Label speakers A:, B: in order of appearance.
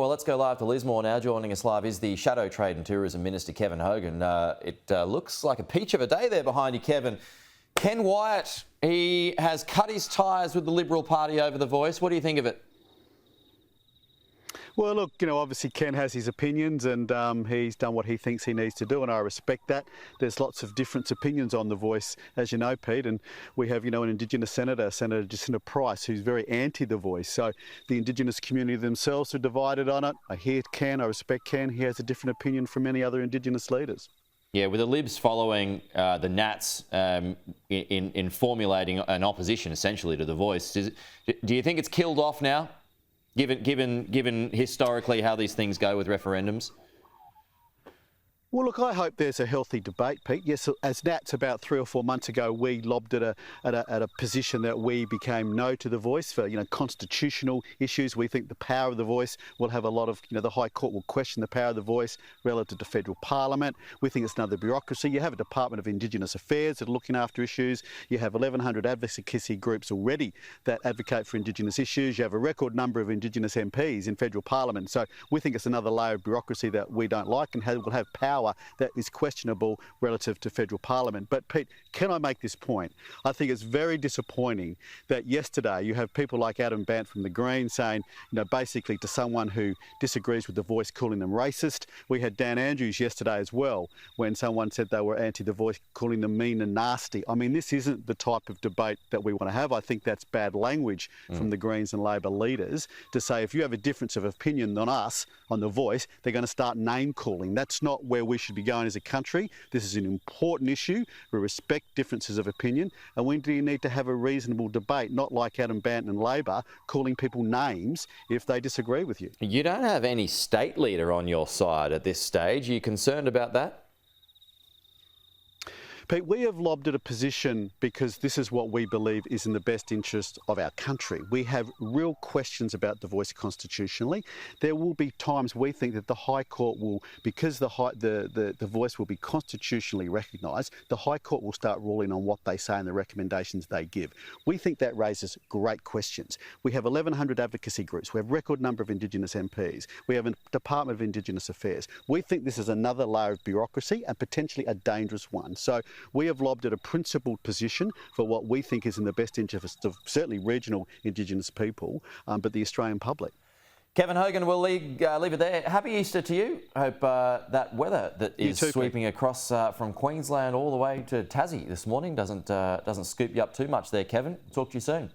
A: Well, let's go live to Lismore now. Joining us live is the Shadow Trade and Tourism Minister, Kevin Hogan. It looks like a peach of a day there behind you, Kevin. Ken Wyatt, he has cut his ties with the Liberal Party over the Voice. What do you think of it?
B: Well, look, obviously Ken has his opinions and he's done what he thinks he needs to do, and I respect that. There's lots of different opinions on the Voice, as you know, Pete, and we have, an Indigenous Senator, Senator Jacinta Price, who's very anti the Voice. So the Indigenous community themselves are divided on it. I hear Ken, I respect Ken. He has a different opinion from many other Indigenous leaders.
A: Yeah, with the Libs following the Nats in formulating an opposition, essentially, to the Voice, do you think it's killed off now? Given historically how these things go with referendums?
B: Well, look, I hope there's a healthy debate, Pete. Yes, as Nats about 3 or 4 months ago, we lobbed at a position that we became no to the Voice for, constitutional issues. We think the power of the Voice will have a lot of, the High Court will question the power of the Voice relative to federal Parliament. We think it's another bureaucracy. You have a Department of Indigenous Affairs that are looking after issues. You have 1,100 advocacy groups already that advocate for Indigenous issues. You have a record number of Indigenous MPs in federal Parliament. So we think it's another layer of bureaucracy that we don't like and will have power that is questionable relative to federal Parliament. But Pete, can I make this point? I think it's very disappointing that yesterday you have people like Adam Bant from the Greens saying, basically to someone who disagrees with the Voice, calling them racist. We had Dan Andrews yesterday as well, when someone said they were anti the Voice, calling them mean and nasty. I mean, this isn't the type of debate that we want to have. I think that's bad language from the Greens and Labor leaders to say if you have a difference of opinion than us on the Voice, they're going to start name calling. That's not where we should be going as a country. This is an important issue. We respect differences of opinion, and we need to have a reasonable debate, not like Adam Bant and Labor calling people names if they disagree with you.
A: You don't have any state leader on your side at this stage. Are you concerned about that?
B: Pete, we have lobbed at a position because this is what we believe is in the best interest of our country. We have real questions about the Voice constitutionally. There will be times we think that the High Court will, because the Voice will be constitutionally recognised, the High Court will start ruling on what they say and the recommendations they give. We think that raises great questions. We have 1,100 advocacy groups. We have a record number of Indigenous MPs. We have a Department of Indigenous Affairs. We think this is another layer of bureaucracy and potentially a dangerous one. So we have lobbed at a principled position for what we think is in the best interest of certainly regional Indigenous people, but the Australian public.
A: Kevin Hogan, we'll leave it there. Happy Easter to you. Hope that weather that is sweeping across from Queensland all the way to Tassie this morning doesn't scoop you up too much there, Kevin. Talk to you soon.